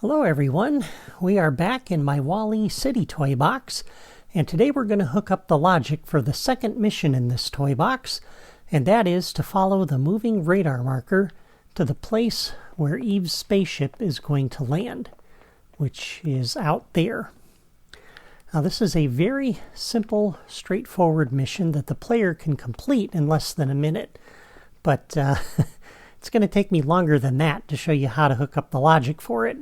Hello everyone, we are back in my WALL-E City toy box, and today we're going to hook up the logic for the second mission in this toy box, and that is to follow the moving radar marker to the place where Eve's spaceship is going to land, which is out there. Now this is a very simple, straightforward mission that the player can complete in less than a minute, but it's going to take me longer than that to show you how to hook up the logic for it.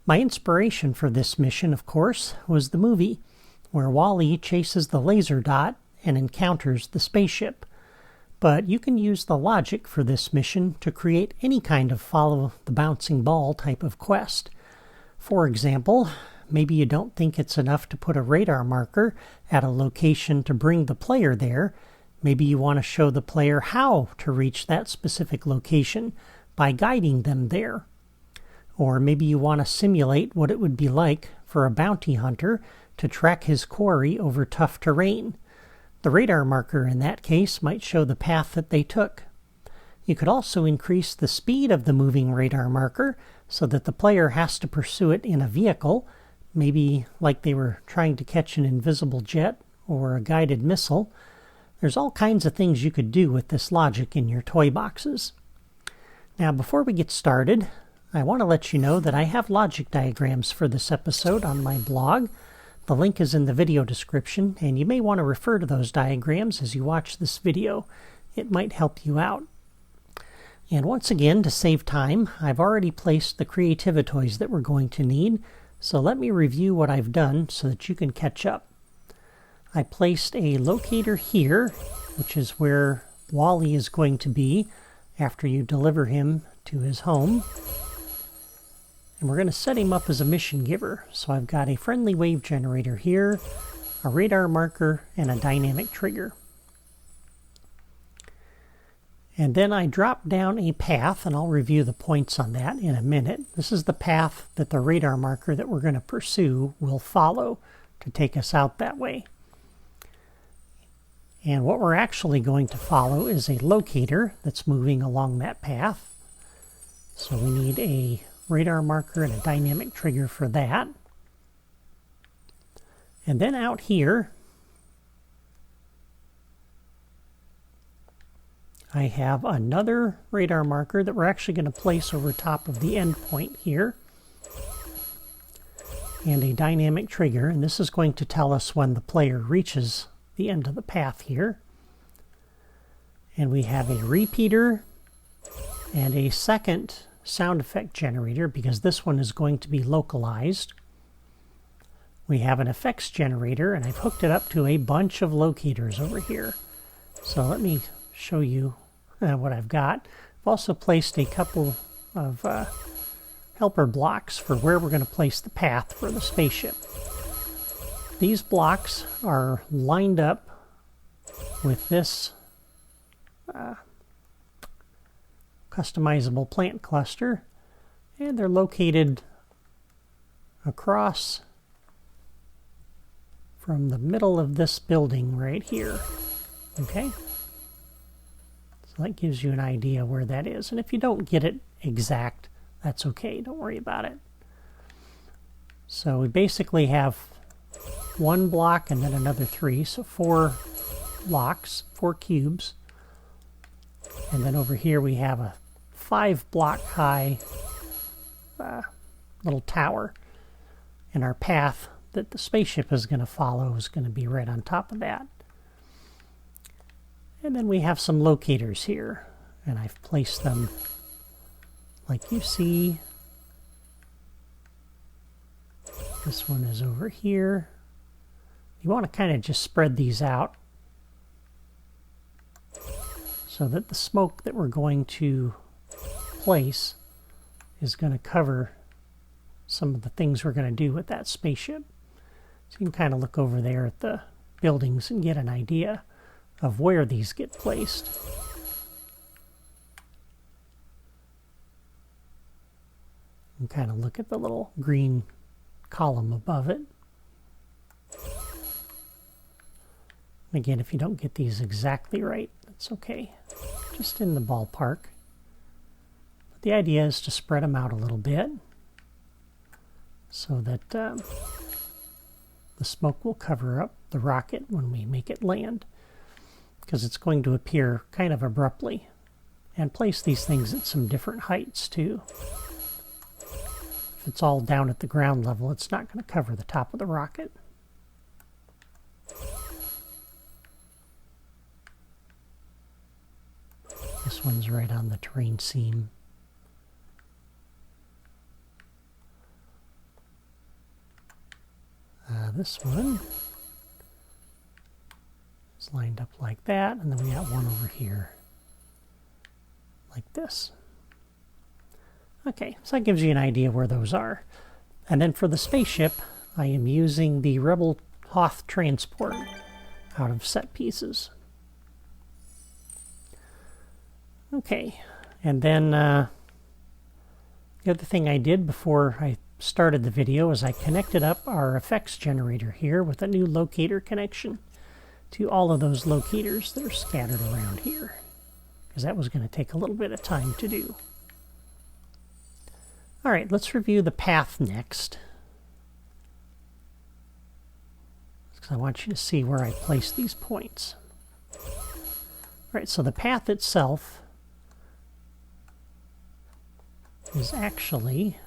My inspiration for this mission, of course, was the movie, where WALL-E chases the laser dot and encounters the spaceship. But you can use the logic for this mission to create any kind of follow the bouncing ball type of quest. For example, maybe you don't think it's enough to put a radar marker at a location to bring the player there. Maybe you want to show the player how to reach that specific location by guiding them there. Or maybe you want to simulate what it would be like for a bounty hunter to track his quarry over tough terrain. The radar marker in that case might show the path that they took. You could also increase the speed of the moving radar marker so that the player has to pursue it in a vehicle, maybe like they were trying to catch an invisible jet or a guided missile. There's all kinds of things you could do with this logic in your toy boxes. Now before we get started, I want to let you know that I have logic diagrams for this episode on my blog. The link is in the video description, and you may want to refer to those diagrams as you watch this video. It might help you out. And once again, to save time, I've already placed the Creativitoys that we're going to need, so let me review what I've done so that you can catch up. I placed a locator here, which is where WALL-E is going to be after you deliver him to his home. And we're going to set him up as a mission giver. So I've got a friendly wave generator here, a radar marker, and a dynamic trigger. And then I drop down a path, and I'll review the points on that in a minute. This is the path that the radar marker that we're going to pursue will follow to take us out that way. And what we're actually going to follow is a locator that's moving along that path. So we need a radar marker and a dynamic trigger for that. And then out here, I have another radar marker that we're actually going to place over top of the end point here. And a dynamic trigger, and this is going to tell us when the player reaches the end of the path here. And we have a repeater and a second sound effect generator, because this one is going to be localized. We have an effects generator, and I've hooked it up to a bunch of locators over here. So let me show you what I've got. I've also placed a couple of helper blocks for where we're going to place the path for the spaceship. These blocks are lined up with this customizable plant cluster, and they're located across from the middle of this building right here. Okay? So that gives you an idea where that is. And if you don't get it exact, that's okay. Don't worry about it. So we basically have one block and then another three. So 4 blocks, 4 cubes. And then over here we have a 5-block high little tower. And our path that the spaceship is going to follow is going to be right on top of that. And then we have some locators here, and I've placed them like you see. This one is over here. You want to kind of just spread these out so that the smoke that we're going to place is going to cover some of the things we're going to do with that spaceship. So you can kind of look over there at the buildings and get an idea of where these get placed. And kind of look at the little green column above it. Again, if you don't get these exactly right, that's okay. Just in the ballpark. But the idea is to spread them out a little bit. so that the smoke will cover up the rocket when we make it land, because it's going to appear kind of abruptly. And place these things at some different heights too. If it's all down at the ground level, it's not going to cover the top of the rocket. This one's right on the terrain seam. This one is lined up like that, and then we got one over here like this. Okay, so that gives you an idea where those are. And then for the spaceship, I am using the Rebel Hoth transport out of set pieces. Okay, and then the other thing I did before I started the video is I connected up our effects generator here with a new locator connection to all of those locators that are scattered around here, because that was going to take a little bit of time to do. All right, let's review the path next, because I want you to see where I place these points. All right, so the path itself is actually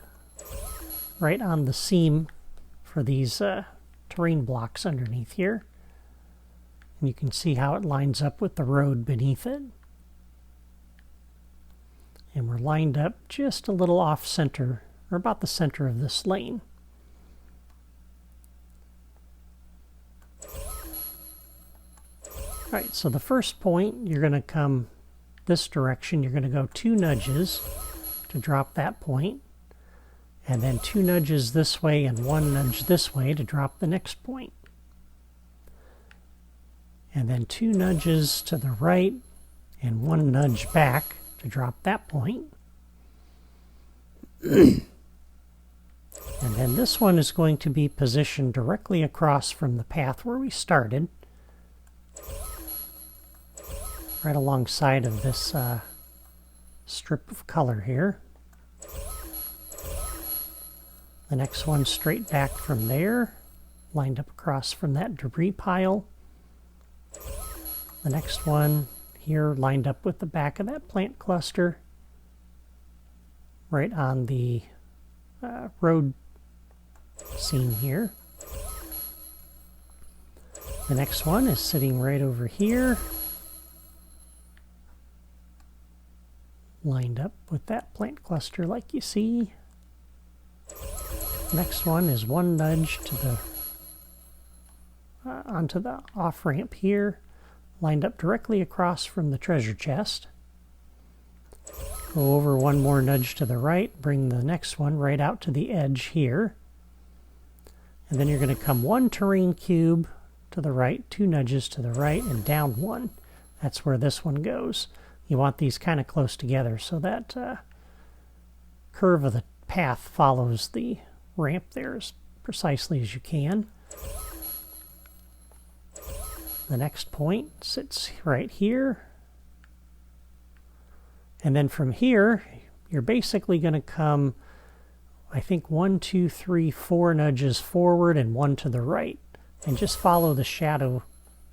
right on the seam for these terrain blocks underneath here. And you can see how it lines up with the road beneath it. And we're lined up just a little off center, or about the center of this lane. All right, so the first point, you're going to come this direction. You're going to go 2 nudges to drop that point, and then 2 nudges this way and 1 nudge this way to drop the next point. And then 2 nudges to the right and 1 nudge back to drop that point. And then this one is going to be positioned directly across from the path where we started, right alongside of this strip of color here. The next one straight back from there, lined up across from that debris pile. The next one here lined up with the back of that plant cluster, right on the road seam here. The next one is sitting right over here, lined up with that plant cluster like you see. Next one is 1 nudge to the onto the off-ramp here, lined up directly across from the treasure chest. Go over 1 more nudge to the right, bring the next one right out to the edge here. And then you're going to come 1 terrain cube to the right, 2 nudges to the right, and down 1. That's where this one goes. You want these kind of close together so that curve of the path follows the ramp there as precisely as you can. The next point sits right here. And then from here, you're basically going to come, I think, 1, 2, 3, 4 nudges forward and 1 to the right. And just follow the shadow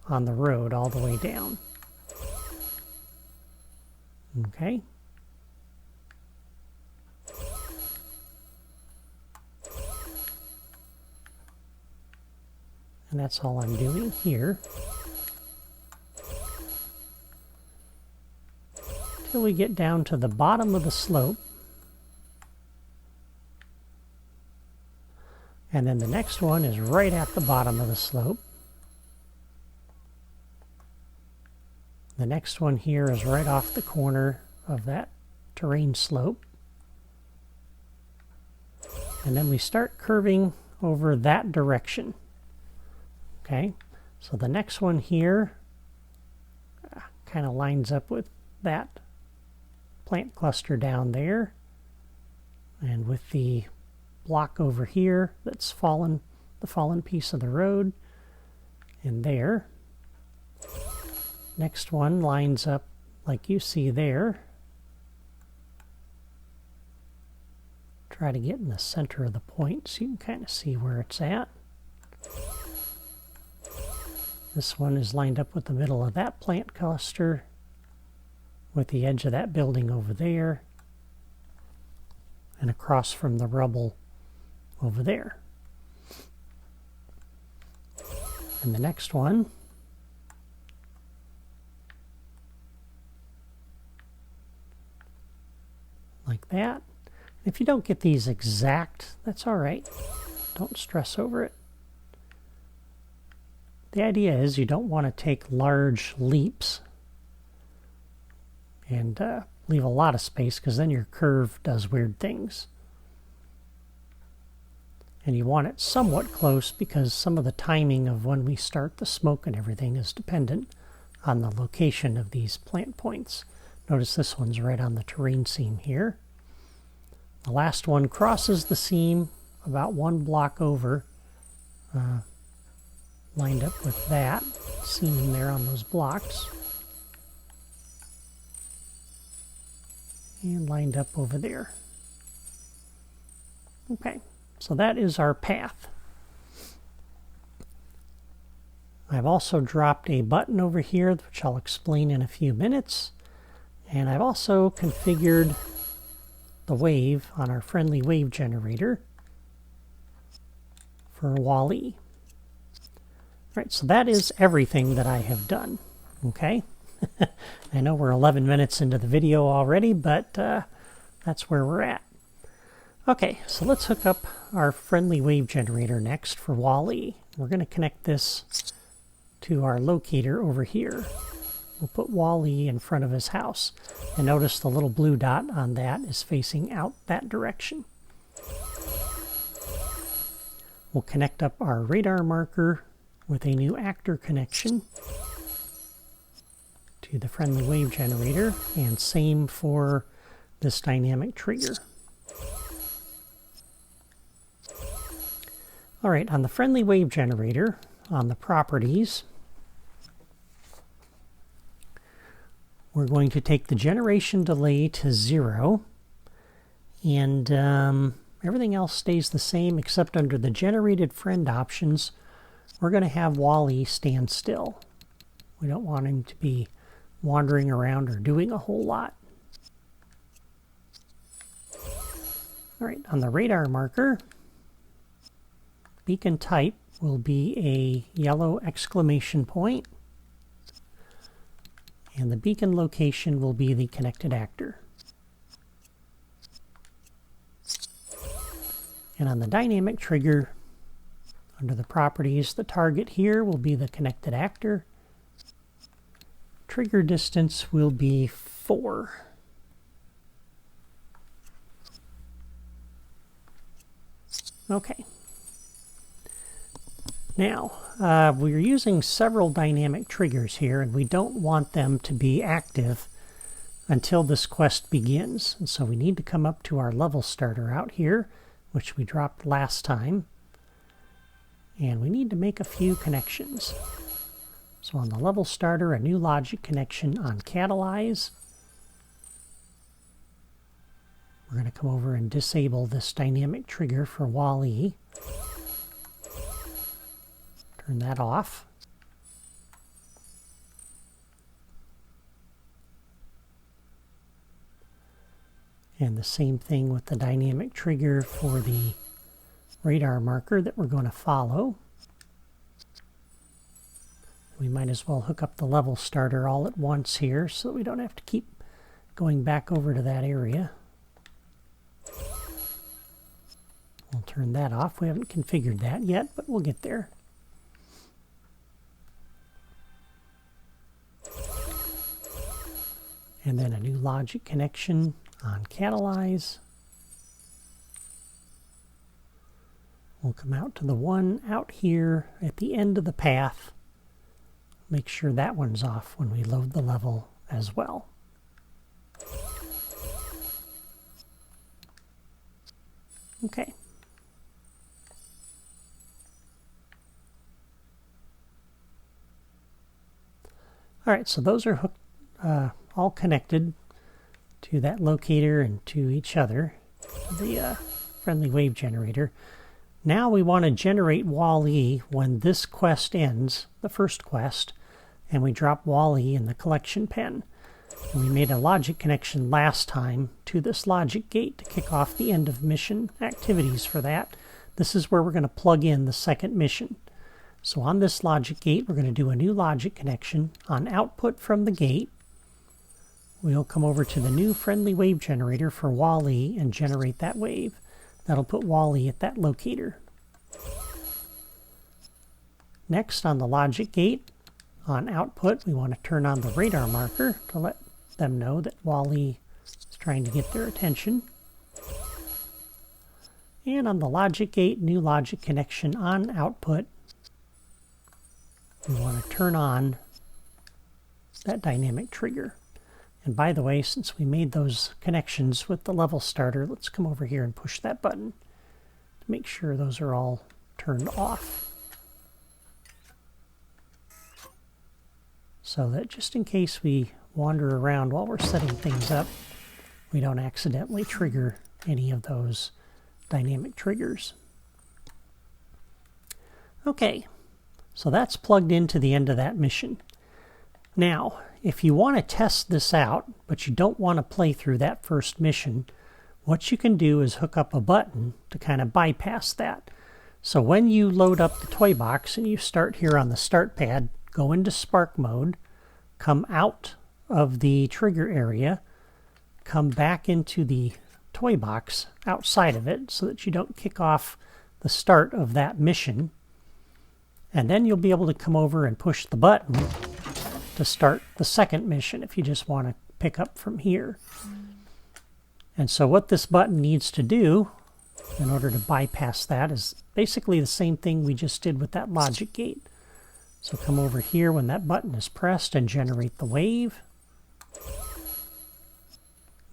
on the road all the way down. Okay. And that's all I'm doing here. Till we get down to the bottom of the slope. And then the next one is right at the bottom of the slope. The next one here is right off the corner of that terrain slope. And then we start curving over that direction. Okay, so the next one here kind of lines up with that plant cluster down there, and with the block over here that's fallen, the fallen piece of the road, and there. Next one lines up like you see there. try to get in the center of the point so you can kind of see where it's at. This one is lined up with the middle of that plant cluster, with the edge of that building over there, and across from the rubble over there. And the next one like that. If you don't get these exact, that's all right. Don't stress over it. The idea is you don't want to take large leaps and leave a lot of space, because then your curve does weird things. And you want it somewhat close, because some of the timing of when we start the smoke and everything is dependent on the location of these plant points. Notice this one's right on the terrain seam here. The last one crosses the seam about 1 block over, lined up with that seam there on those blocks, and lined up over there. Okay, so that is our path. I've also dropped a button over here, which I'll explain in a few minutes, and I've also configured the wave on our friendly wave generator for WAL-E. Right, so that is everything that I have done. Okay, I know we're 11 minutes into the video already, but that's where we're at. Okay, so let's hook up our friendly wave generator next for WAL-E. We're going to connect this to our locator over here. We'll put WAL-E in front of his house, and notice the little blue dot on that is facing out that direction. We'll connect up our radar marker with a new actor connection to the friendly wave generator, and same for this dynamic trigger. All right, on the friendly wave generator, on the properties, we're going to take the generation delay to 0, and everything else stays the same, except under the generated friend options, we're going to have WAL-E stand still. We don't want him to be wandering around or doing a whole lot. All right, on the radar marker, beacon type will be a yellow exclamation point, and the beacon location will be the connected actor. And on the dynamic trigger, under the properties, the target here will be the connected actor. Trigger distance will be 4. Okay. Now, we're using several dynamic triggers here, and we don't want them to be active until this quest begins. And so we need to come up to our level starter out here, which we dropped last time. And we need to make a few connections. So on the level starter, a new logic connection on catalyze. We're going to come over and disable this dynamic trigger for WAL-E. Turn that off. And the same thing with the dynamic trigger for the radar marker that we're going to follow. We might as well hook up the level starter all at once here so that we don't have to keep going back over to that area. We'll turn that off. We haven't configured that yet, but we'll get there. And then a new logic connection on catalyze. We'll come out to the one out here at the end of the path. Make sure that one's off when we load the level as well. Okay. All right, so those are hooked, all connected to that locator and to each other, the friendly wave generator. Now we want to generate Wall-E when this quest ends, the first quest, and we drop Wall-E in the collection pen. And we made a logic connection last time to this logic gate to kick off the end of mission activities for that. This is where we're going to plug in the second mission. So on this logic gate, we're going to do a new logic connection. On output from the gate, we'll come over to the new friendly wave generator for Wall-E and generate that wave. That'll put Wall-E at that locator. Next, on the logic gate, on output, we want to turn on the radar marker to let them know that Wall-E is trying to get their attention. And on the logic gate, new logic connection on output, we want to turn on that dynamic trigger. And by the way, since we made those connections with the level starter, let's come over here and push that button to make sure those are all turned off. So that just in case we wander around while we're setting things up, we don't accidentally trigger any of those dynamic triggers. Okay, so that's plugged into the end of that mission. Now, if you want to test this out, but you don't want to play through that first mission, what you can do is hook up a button to kind of bypass that. So when you load up the toy box and you start here on the start pad, go into Spark mode, come out of the trigger area, come back into the toy box outside of it so that you don't kick off the start of that mission. And then you'll be able to come over and push the button to start the second mission if you just want to pick up from here. And so what this button needs to do in order to bypass that is basically the same thing we just did with that logic gate. So come over here when that button is pressed and generate the wave.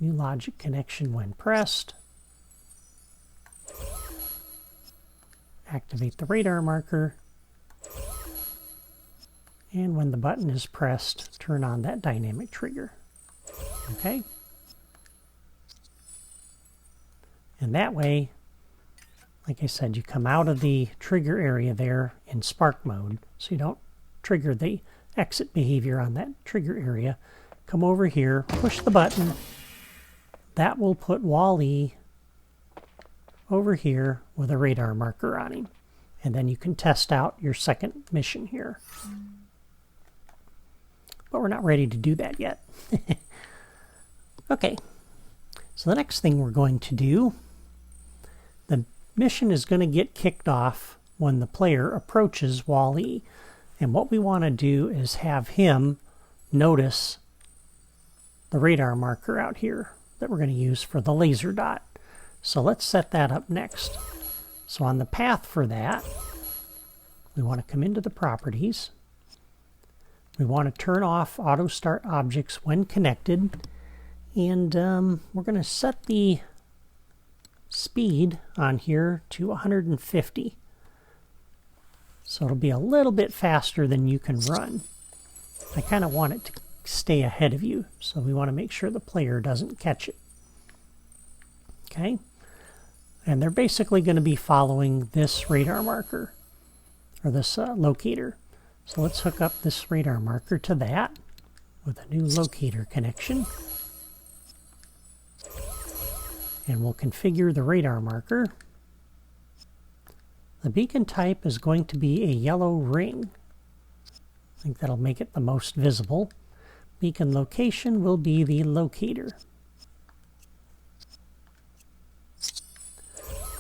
New logic connection when pressed. Activate the radar marker. And when the button is pressed, turn on that dynamic trigger. Okay? And that way, like I said, you come out of the trigger area there in Spark mode, so you don't trigger the exit behavior on that trigger area. Come over here, push the button. That will put Wall-E over here with a radar marker on him. And then you can test out your second mission here. But we're not ready to do that yet. Okay, so the next thing we're going to do, the mission is going to get kicked off when the player approaches Wall-E. And what we want to do is have him notice the radar marker out here that we're going to use for the laser dot. So let's set that up next. So on the path for that, we want to come into the properties. We want to turn off auto start objects when connected. And we're going to set the speed on here to 150. So it'll be a little bit faster than you can run. I kind of want it to stay ahead of you, so we want to make sure the player doesn't catch it. Okay? And they're basically going to be following this radar marker, or this locator. So let's hook up this radar marker to that with a new locator connection. And we'll configure the radar marker. The beacon type is going to be a yellow ring. I think that'll make it the most visible. Beacon location will be the locator.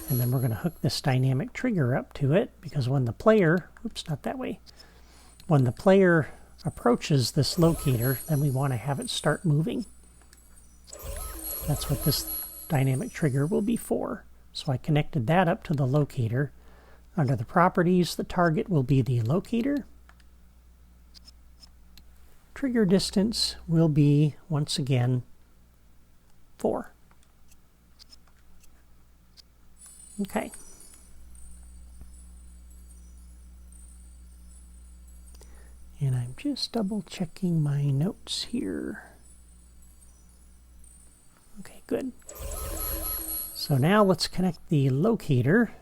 And then we're going to hook this dynamic trigger up to it, because when the player, oops, not that way, when the player approaches this locator, then we want to have it start moving. That's what this dynamic trigger will be for. So I connected that up to the locator. Under the properties, the target will be the locator. Trigger distance will be, once again, 4. Okay. And I'm just double checking my notes here. Okay, good. So now let's connect the locator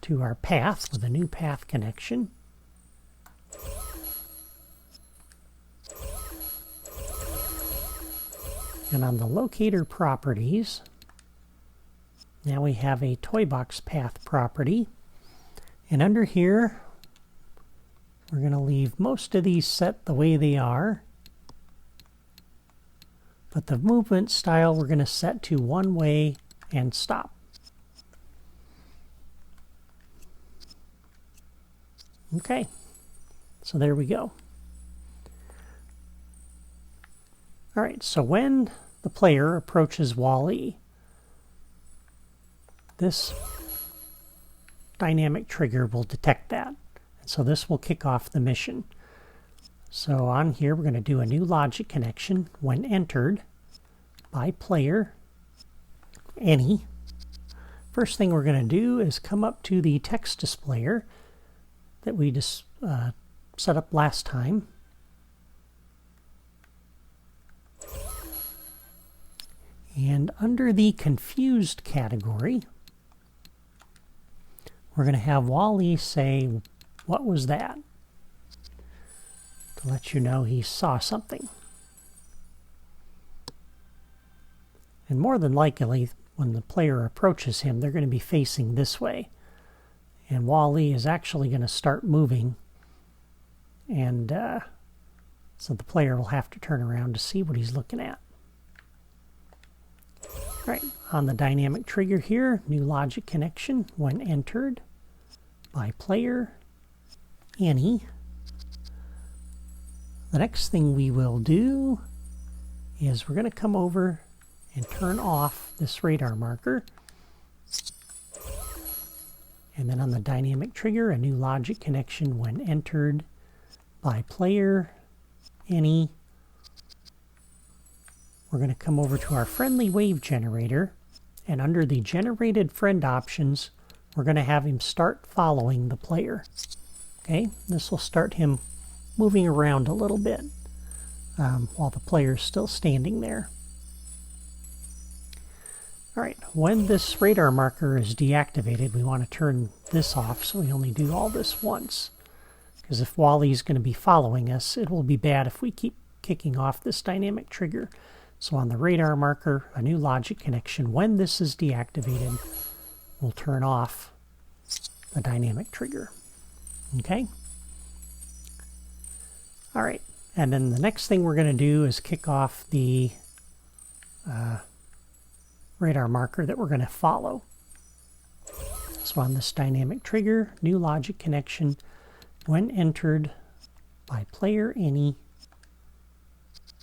to our path with a new path connection. And on the locator properties, now we have a toy box path property. And under here, we're going to leave most of these set the way they are. But the movement style we're going to set to one way and stop. Okay, so there we go. All right, so when the player approaches Wall-E, this dynamic trigger will detect that. And so this will kick off the mission. So on here, we're going to do a new logic connection when entered by player any. First thing we're going to do is come up to the text displayer that we just set up last time. And under the confused category, we're going to have Wall-E say, "What was that?" to let you know he saw something. And more than likely, when the player approaches him, they're going to be facing this way. And Wall-E is actually going to start moving. And so the player will have to turn around to see what he's looking at. All right, on the dynamic trigger here, new logic connection when entered by player any. The next thing we will do is we're going to come over and turn off this radar marker. And then on the dynamic trigger, a new logic connection when entered by player any. We're going to come over to our friendly wave generator, and under the generated friend options, we're going to have him start following the player. Okay, this will start him moving around a little bit while the player is still standing there. All right, when this radar marker is deactivated, we want to turn this off so we only do all this once. Because if Wall-E's going to be following us, it will be bad if we keep kicking off this dynamic trigger. So on the radar marker, a new logic connection, when this is deactivated, will turn off the dynamic trigger. Okay? All right, and then the next thing we're going to do is kick off the radar marker that we're going to follow. So on this dynamic trigger, new logic connection, when entered by player any.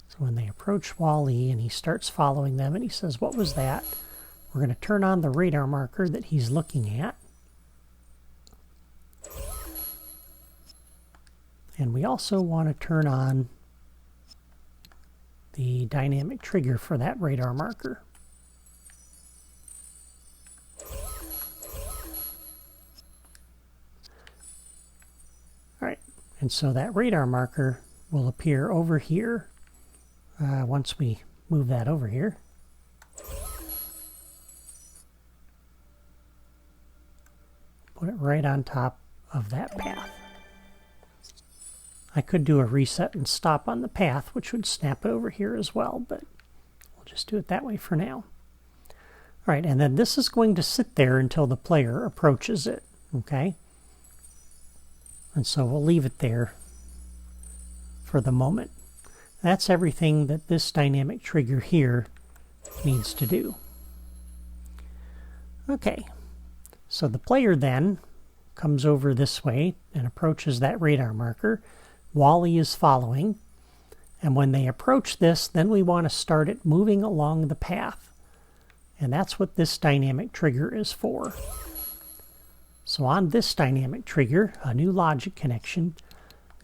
So when they approach Wall-E and he starts following them and he says, "What was that?" We're going to turn on the radar marker that he's looking at. And we also want to turn on the dynamic trigger for that radar marker. All right, and so that radar marker will appear over here once we move that over here. Put it right on top of that path. I could do a reset and stop on the path, which would snap it over here as well, but we'll just do it that way for now. All right, and then this is going to sit there until the player approaches it, okay? And so we'll leave it there for the moment. That's everything that this dynamic trigger here needs to do. Okay, so the player then comes over this way and approaches that radar marker. Wall-E is following, and when they approach this, then we want to start it moving along the path. And that's what this dynamic trigger is for. So on this dynamic trigger, a new logic connection,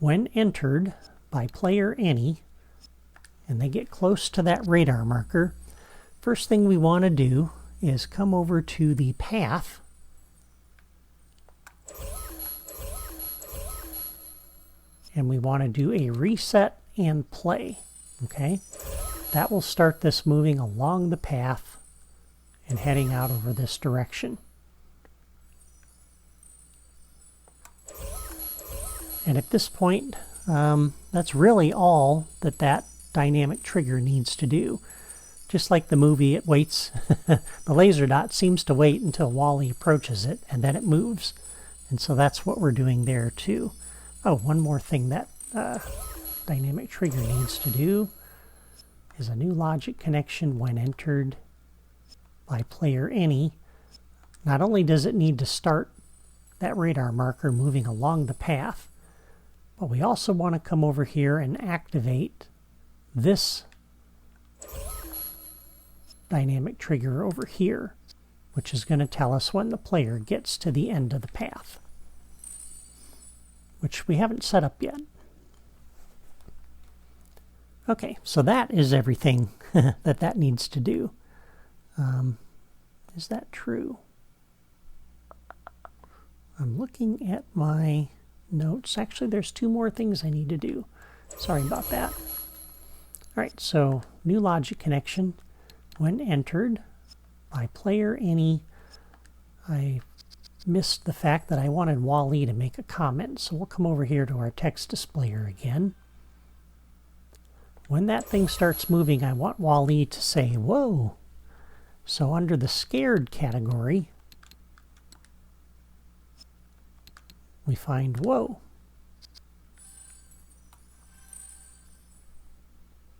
when entered by player any, and they get close to that radar marker, first thing we want to do is come over to the path and we want to do a reset and play. Okay, that will start this moving along the path and heading out over this direction. And at this point, that's really all that dynamic trigger needs to do. Just like the movie, it waits. The laser dot seems to wait until Wally approaches it, and then it moves. And so that's what we're doing there too. Oh, one more thing that dynamic trigger needs to do is a new logic connection when entered by player any. Not only does it need to start that radar marker moving along the path, but we also want to come over here and activate this dynamic trigger over here, which is going to tell us when the player gets to the end of the path, which we haven't set up yet. Okay, so that is everything that needs to do. Is that true? I'm looking at my notes. Actually, there's two more things I need to do. Sorry about that. All right, so new logic connection when entered by player any. I missed the fact that I wanted Wally to make a comment, so we'll come over here to our text displayer again. When that thing starts moving, I want Wally to say, whoa. So under the scared category, we find whoa.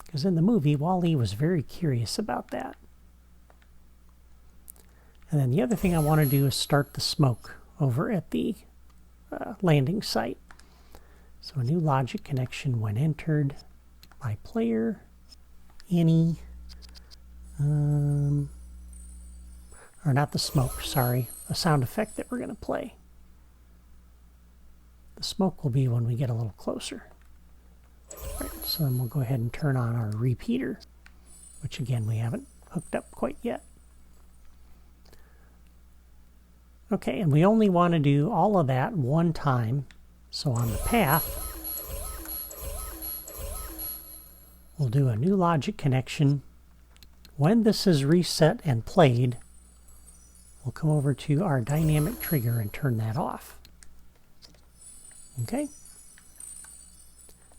Because in the movie, Wally was very curious about that. And then the other thing I want to do is start the smoke over at the landing site. So a new logic connection when entered by player any, or not the smoke, sorry, a sound effect that we're going to play. The smoke will be when we get a little closer. All right, so then we'll go ahead and turn on our repeater, which again we haven't hooked up quite yet. Okay, and we only want to do all of that one time. So on the path, we'll do a new logic connection. When this is reset and played, we'll come over to our dynamic trigger and turn that off. Okay?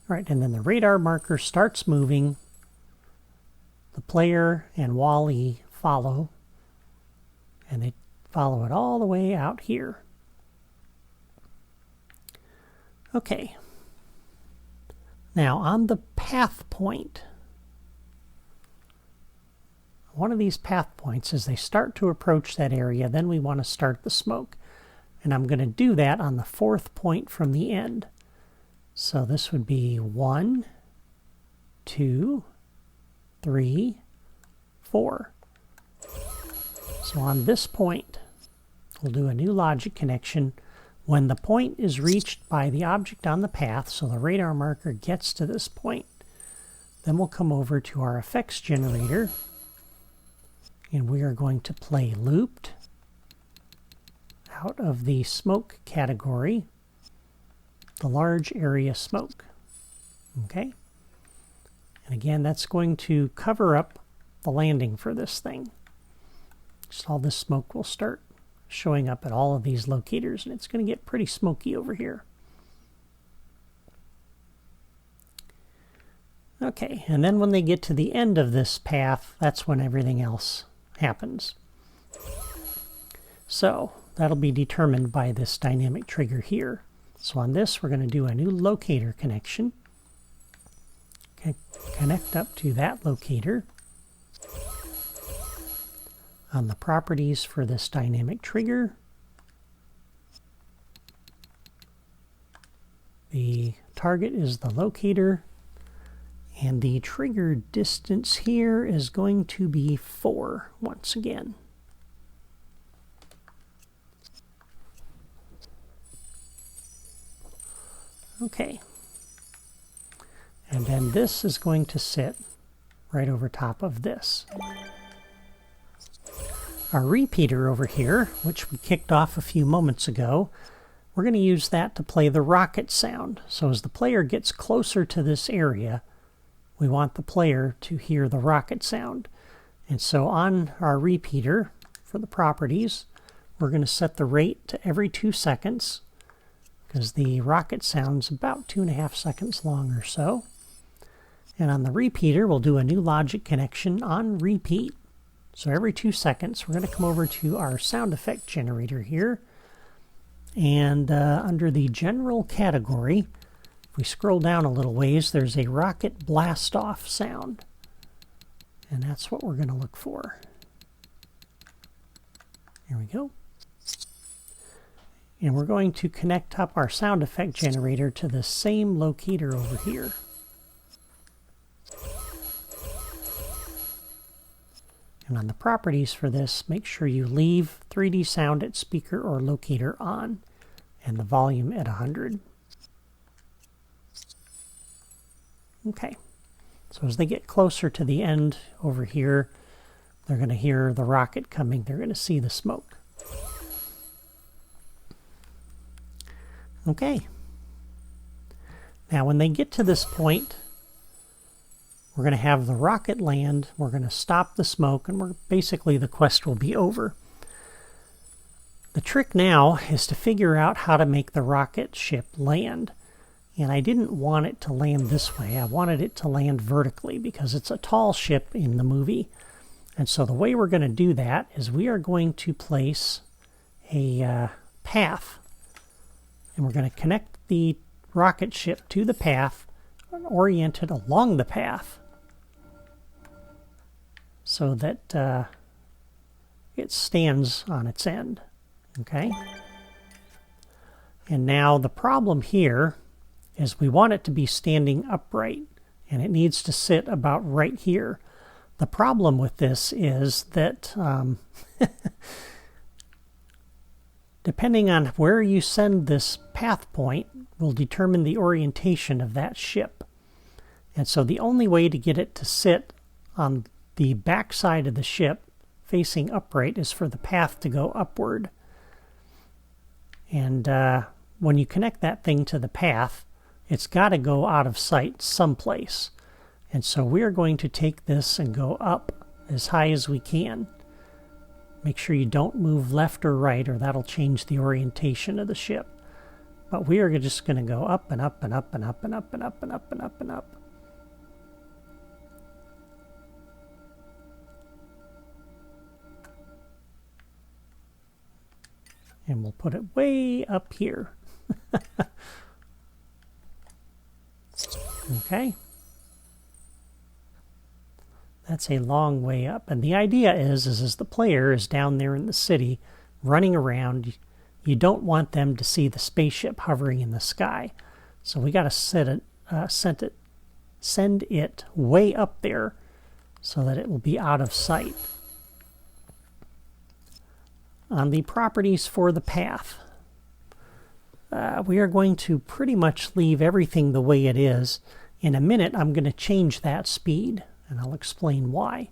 All right, and then the radar marker starts moving. The player and Wally follow, and they follow it all the way out here. Okay. Now on the path point, one of these path points, as they start to approach that area, then we want to start the smoke. And I'm going to do that on the fourth point from the end. So this would be 1, 2, 3, 4. So on this point, we'll do a new logic connection. When the point is reached by the object on the path, so the radar marker gets to this point, then we'll come over to our effects generator, and we are going to play looped out of the smoke category, the large area smoke. Okay? And again, that's going to cover up the landing for this thing. So all this smoke will start showing up at all of these locators, and it's going to get pretty smoky over here. Okay, and then when they get to the end of this path, that's when everything else happens. So that'll be determined by this dynamic trigger here. So on this, we're going to do a new locator connection. Okay, connect up to that locator. On the properties for this dynamic trigger, the target is the locator, and the trigger distance here is going to be 4 once again. Okay. And then this is going to sit right over top of this. Our repeater over here, which we kicked off a few moments ago, we're going to use that to play the rocket sound. So as the player gets closer to this area, we want the player to hear the rocket sound. And so on our repeater, for the properties, we're going to set the rate to every 2 seconds because the rocket sounds about 2.5 seconds long or so. And on the repeater, we'll do a new logic connection on repeat. So every 2 seconds, we're going to come over to our sound effect generator here. And under the general category, if we scroll down a little ways, there's a rocket blast off sound. And that's what we're going to look for. Here we go. And we're going to connect up our sound effect generator to the same locator over here. And on the properties for this, make sure you leave 3D sound at speaker or locator on and the volume at 100. Okay, so as they get closer to the end over here, they're going to hear the rocket coming. They're going to see the smoke. Okay. Now when they get to this point, we're going to have the rocket land, we're going to stop the smoke, and basically the quest will be over. The trick now is to figure out how to make the rocket ship land. And I didn't want it to land this way. I wanted it to land vertically because it's a tall ship in the movie. And so the way we're going to do that is we are going to place a path. And we're going to connect the rocket ship to the path and orient it along the path, so that it stands on its end. Okay? And now the problem here is we want it to be standing upright, and it needs to sit about right here. The problem with this is that depending on where you send this path point will determine the orientation of that ship. And so the only way to get it to sit on the back side of the ship facing upright is for the path to go upward. And when you connect that thing to the path, it's got to go out of sight someplace. And so we're going to take this and go up as high as we can. Make sure you don't move left or right, or that'll change the orientation of the ship. But we are just going to go up and up and up and up and up and up and up and up and up. And we'll put it way up here. Okay. That's a long way up. And the idea is as the player is down there in the city running around, you don't want them to see the spaceship hovering in the sky. So we got to send it way up there so that it will be out of sight. On the properties for the path, we are going to pretty much leave everything the way it is. In a minute, I'm going to change that speed, and I'll explain why.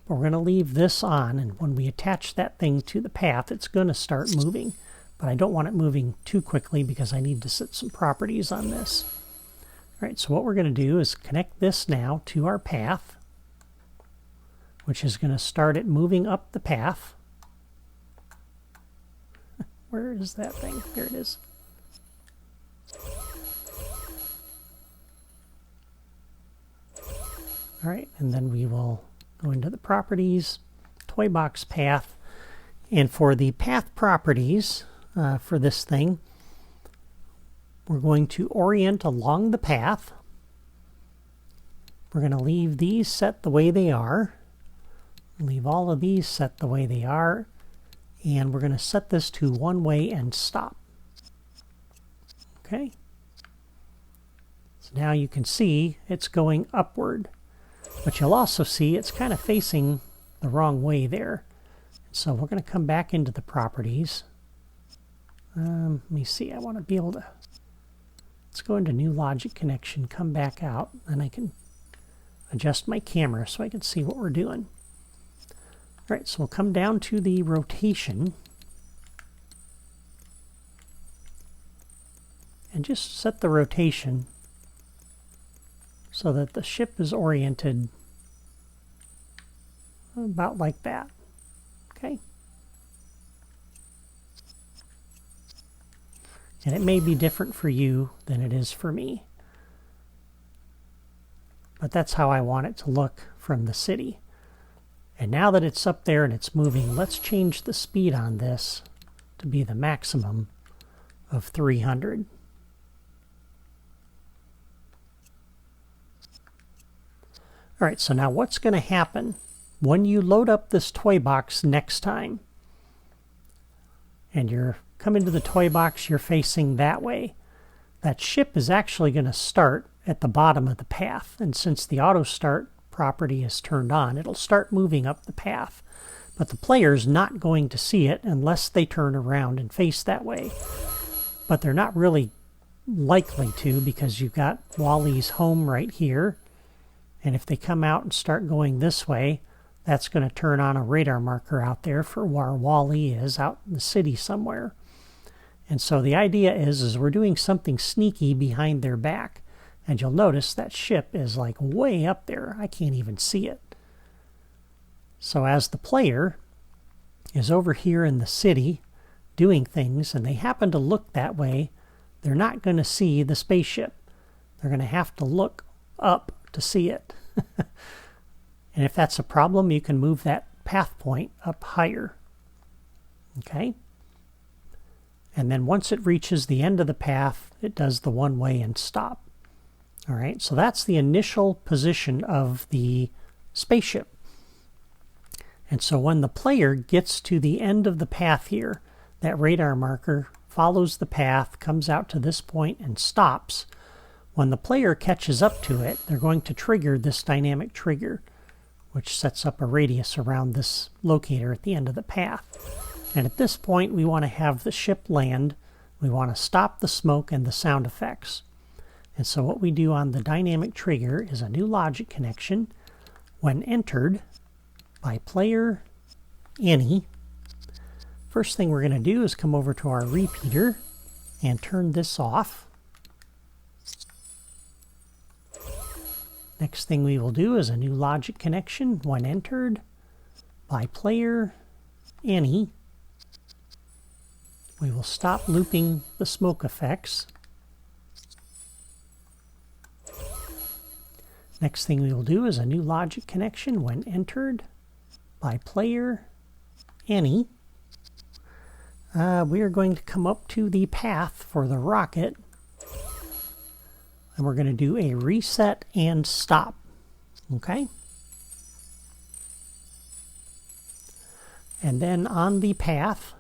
But we're going to leave this on, and when we attach that thing to the path, it's going to start moving. But I don't want it moving too quickly because I need to set some properties on this. All right, so what we're going to do is connect this now to our path, which is going to start it moving up the path. Where is that thing? There it is. All right, and then we will go into the properties, toy box path, and for the path properties for this thing, we're going to orient along the path. We're going to leave these set the way they are. Leave all of these set the way they are. And we're going to set this to one way and stop. Okay. So now you can see it's going upward. But you'll also see it's kind of facing the wrong way there. So we're going to come back into the properties. Let me see. I want to be able to... Let's go into new logic connection, come back out, and I can adjust my camera so I can see what we're doing. All right, so we'll come down to the rotation and just set the rotation so that the ship is oriented about like that. Okay. And it may be different for you than it is for me. But that's how I want it to look from the city. And now that it's up there and it's moving, let's change the speed on this to be the maximum of 300. All right, so now what's going to happen when you load up this toy box next time? And you're coming to the toy box, you're facing that way. That ship is actually going to start at the bottom of the path. And since the auto start property is turned on, it'll start moving up the path. But the player's not going to see it unless they turn around and face that way. But they're not really likely to, because you've got Wally's home right here. And if they come out and start going this way, that's going to turn on a radar marker out there for where Wally is, out in the city somewhere. And so the idea is we're doing something sneaky behind their back. And you'll notice that ship is like way up there. I can't even see it. So as the player is over here in the city doing things, and they happen to look that way, they're not going to see the spaceship. They're going to have to look up to see it. And if that's a problem, you can move that path point up higher. Okay? And then once it reaches the end of the path, it does the one-way and stop. All right, so that's the initial position of the spaceship. And so when the player gets to the end of the path here, that radar marker follows the path, comes out to this point, and stops. When the player catches up to it, they're going to trigger this dynamic trigger, which sets up a radius around this locator at the end of the path. And at this point, we want to have the ship land. We want to stop the smoke and the sound effects. And so what we do on the dynamic trigger is a new logic connection. When entered by player any, first thing we're going to do is come over to our repeater and turn this off. Next thing we will do is a new logic connection. When entered by player any, we will stop looping the smoke effects. Next thing we will do is a new logic connection. When entered by player any, we are going to come up to the path for the rocket, and we're going to do a reset and stop. Okay? And then on the path,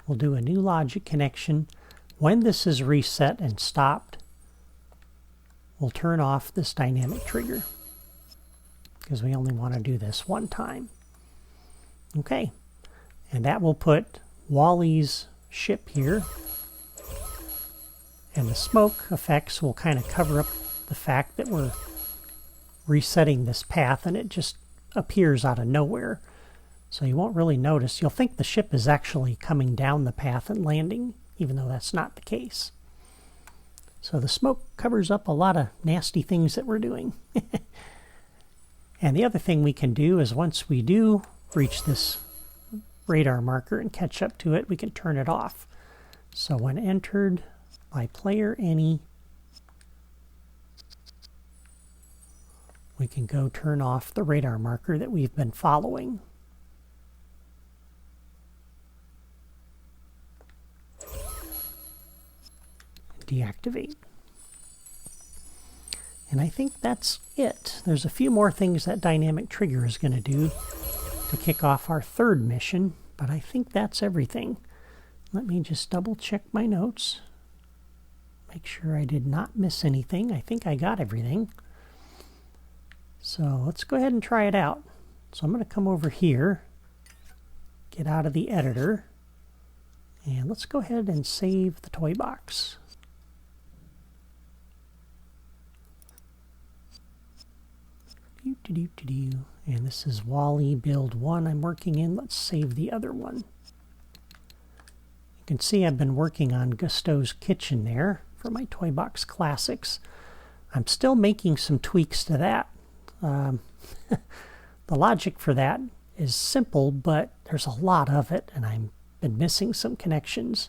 we'll do a new logic connection. When this is reset and stopped, we'll turn off this dynamic trigger, because we only want to do this one time. Okay, and that will put Wally's ship here, and the smoke effects will kind of cover up the fact that we're resetting this path, and it just appears out of nowhere. So you won't really notice. You'll think the ship is actually coming down the path and landing, even though that's not the case. So the smoke covers up a lot of nasty things that we're doing. And the other thing we can do is once we do reach this radar marker and catch up to it, we can turn it off. So when entered by player any, we can go turn off the radar marker that we've been following. Deactivate. And I think that's it. There's a few more things that dynamic trigger is going to do to kick off our third mission, but I think that's everything. Let me just double check my notes. Make sure I did not miss anything. I think I got everything. So let's go ahead and try it out. So I'm going to come over here, get out of the editor, and let's go ahead and save the toy box. And this is Wally build 1 I'm working in. Let's save the other one. You can see I've been working on Gusteau's Kitchen there for my Toy Box Classics. I'm still making some tweaks to that. The logic for that is simple, but there's a lot of it, and I've been missing some connections.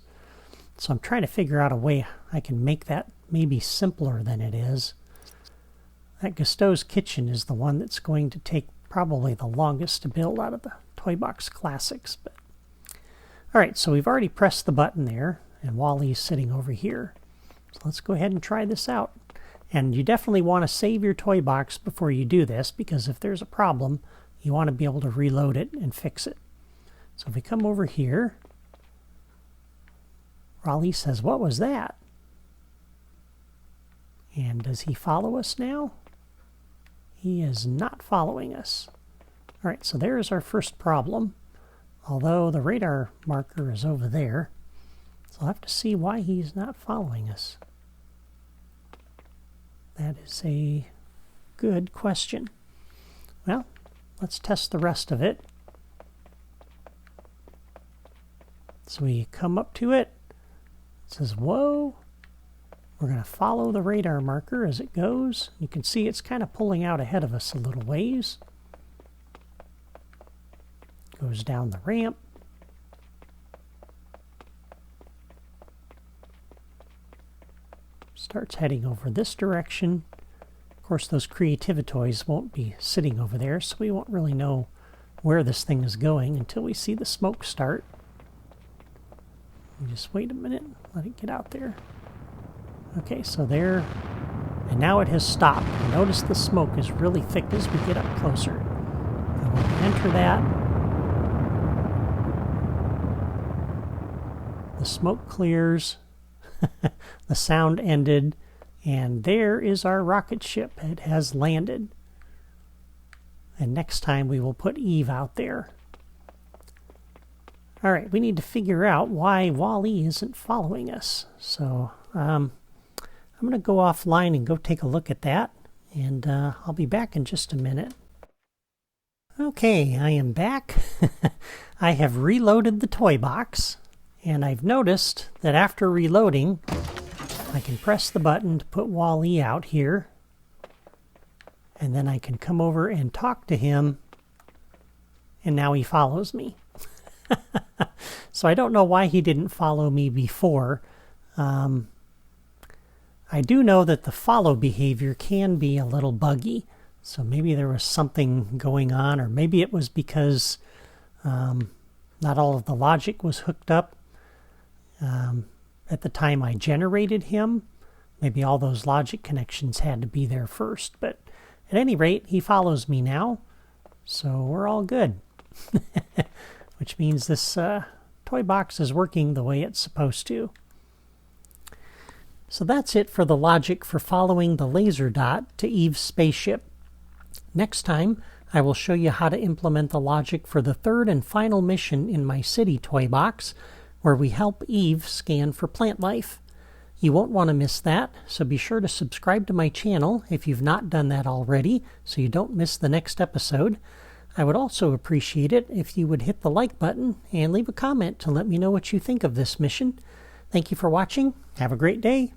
So I'm trying to figure out a way I can make that maybe simpler than it is. That Gusteau's Kitchen is the one that's going to take probably the longest to build out of the Toy Box Classics. But alright, so we've already pressed the button there, and Wally's sitting over here. So let's go ahead and try this out. And you definitely want to save your toy box before you do this, because if there's a problem, you want to be able to reload it and fix it. So if we come over here, Raleigh says, "What was that?" And does he follow us now? He is not following us. Alright, so there's our first problem. Although the radar marker is over there. So I'll have to see why he's not following us. That is a good question. Well, let's test the rest of it. So we come up to it. It says, "Whoa." We're going to follow the radar marker as it goes. You can see it's kind of pulling out ahead of us a little ways. Goes down the ramp. Starts heading over this direction. Of course, those Creativitoys won't be sitting over there, so we won't really know where this thing is going until we see the smoke start. Just wait a minute, let it get out there. Okay, so there, and now it has stopped. Notice the smoke is really thick as we get up closer. And when we enter that, the smoke clears, the sound ended, and there is our rocket ship. It has landed. And next time we will put Eve out there. Alright, we need to figure out why Wally isn't following us. So, I'm going to go offline and go take a look at that, and I'll be back in just a minute. Okay, I am back. I have reloaded the toy box, and I've noticed that after reloading, I can press the button to put Wall-E out here, and then I can come over and talk to him, and now he follows me. So I don't know why he didn't follow me before. I do know that the follow behavior can be a little buggy, so maybe there was something going on, or maybe it was because not all of the logic was hooked up at the time I generated him. Maybe all those logic connections had to be there first, but at any rate, he follows me now, so we're all good. Which means this toy box is working the way it's supposed to. So that's it for the logic for following the laser dot to Eve's spaceship. Next time, I will show you how to implement the logic for the third and final mission in my city toy box, where we help Eve scan for plant life. You won't want to miss that, so be sure to subscribe to my channel if you've not done that already, so you don't miss the next episode. I would also appreciate it if you would hit the like button and leave a comment to let me know what you think of this mission. Thank you for watching. Have a great day.